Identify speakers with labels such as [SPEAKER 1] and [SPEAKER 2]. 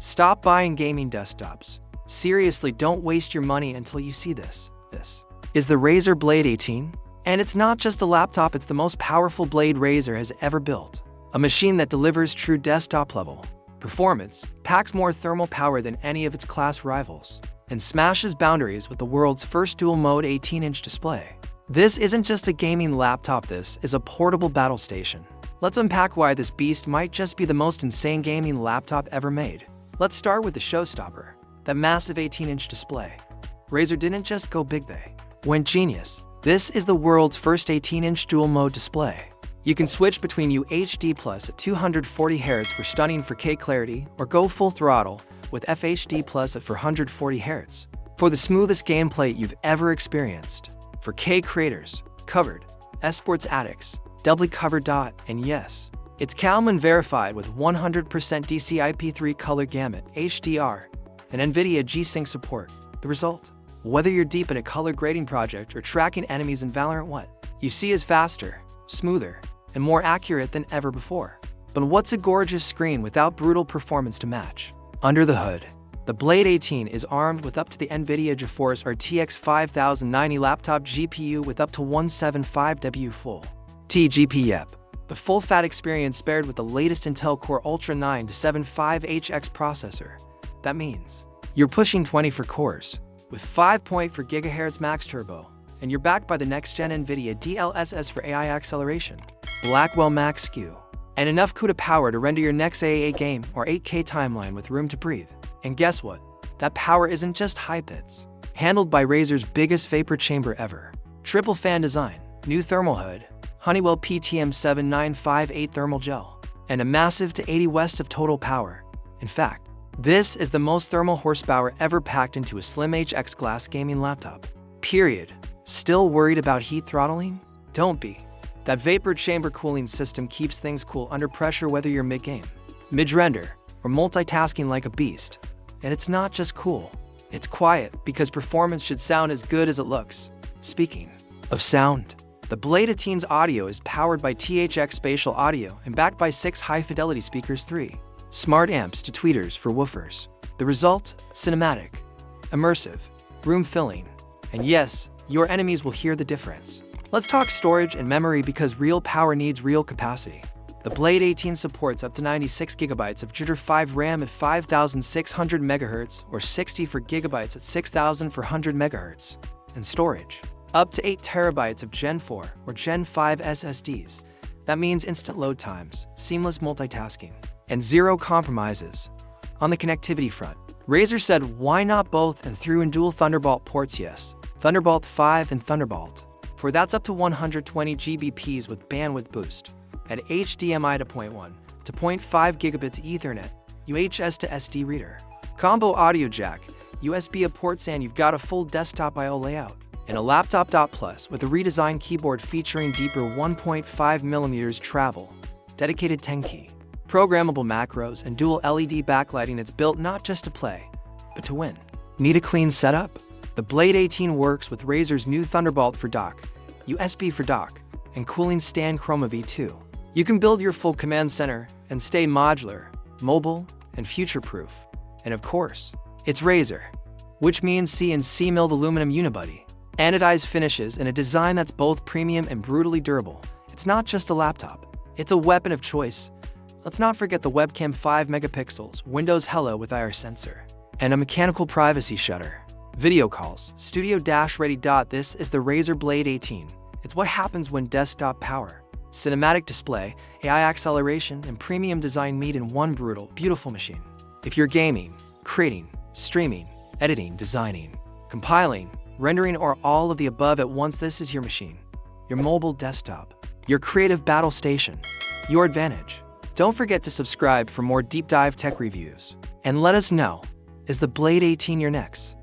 [SPEAKER 1] Stop buying gaming desktops. Seriously, don't waste your money until you see this. This is the Razer Blade 18. And it's not just a laptop, it's the most powerful blade Razer has ever built. A machine that delivers true desktop-level performance, packs more thermal power than any of its class rivals, and smashes boundaries with the world's first dual-mode 18-inch display. This isn't just a gaming laptop, this is a portable battle station. Let's unpack why this beast might just be the most insane gaming laptop ever made. Let's start with the showstopper, that massive 18-inch display. Razer didn't just go big, they went genius. This is the world's first 18-inch dual-mode display. You can switch between UHD Plus at 240Hz for stunning 4K clarity, or go full throttle with FHD Plus at 440Hz for the smoothest gameplay you've ever experienced. For K creators, covered, esports addicts, doubly covered. And yes, it's Kalman verified with 100% DCI-P3 color gamut, HDR, and NVIDIA G-Sync support. The result? Whether you're deep in a color grading project or tracking enemies in Valorant, what you see is faster, smoother, and more accurate than ever before. But what's a gorgeous screen without brutal performance to match? Under the hood, the Blade 18 is armed with up to the NVIDIA GeForce RTX 5090 laptop GPU with up to 175W full TGP. The full-fat experience paired with the latest Intel Core Ultra 9-75HX processor. That means you're pushing 24 cores with 5.4 GHz max turbo, and you're backed by the next-gen NVIDIA DLSS for AI acceleration, Blackwell Max SKU, and enough CUDA power to render your next AAA game or 8K timeline with room to breathe. And guess what? That power isn't just hype, it's handled by Razer's biggest vapor chamber ever. Triple fan design, new thermal hood, Honeywell PTM7958 thermal gel, and a massive to 80 west of total power. In fact, this is the most thermal horsepower ever packed into a slim HX glass gaming laptop. Period. Still worried about heat throttling? Don't be. That vapor chamber cooling system keeps things cool under pressure whether you're mid-game, mid-render, or multitasking like a beast. And it's not just cool, it's quiet, because performance should sound as good as it looks. Speaking of sound, the Blade 18's audio is powered by THX Spatial Audio and backed by 6 high-fidelity speakers, 3 smart amps to tweeters for woofers. The result? Cinematic, immersive, room-filling, and yes, your enemies will hear the difference. Let's talk storage and memory, because real power needs real capacity. The Blade 18 supports up to 96GB of DDR5 RAM at 5600 MHz or 64GB at 6400 MHz, and storage up to 8TB of Gen 4 or Gen 5 SSDs. That means instant load times, seamless multitasking, and zero compromises. On the connectivity front, Razer said why not both and threw in dual Thunderbolt ports. Yes, Thunderbolt 5 and Thunderbolt 4. That's up to 120 Gbps with bandwidth boost at HDMI to 0.1 to 0.5 gigabits Ethernet, UHS to SD reader, combo audio jack, USB ports, and you've got a full desktop I/O layout. And a laptop. Plus with a redesigned keyboard featuring deeper 1.5mm travel, dedicated 10-key, programmable macros, and dual LED backlighting. It's built not just to play, but to win. Need a clean setup? The Blade 18 works with Razer's new Thunderbolt for dock, USB for dock, and cooling stand Chroma V2. You can build your full command center and stay modular, mobile, and future-proof. And of course, it's Razer, which means CNC milled aluminum unibody, anodized finishes, and a design that's both premium and brutally durable. It's not just a laptop, it's a weapon of choice. Let's not forget the webcam, 5 megapixels, Windows Hello with IR sensor, and a mechanical privacy shutter. Video calls, studio-ready. This is the Razer Blade 18. It's what happens when desktop power, cinematic display, AI acceleration, and premium design meet in one brutal, beautiful machine. If you're gaming, creating, streaming, editing, designing, compiling, rendering, or all of the above at once, this is your machine. Your mobile desktop, your creative battle station, your advantage. Don't forget to subscribe for more deep dive tech reviews. And let us know, is the Blade 18 your next?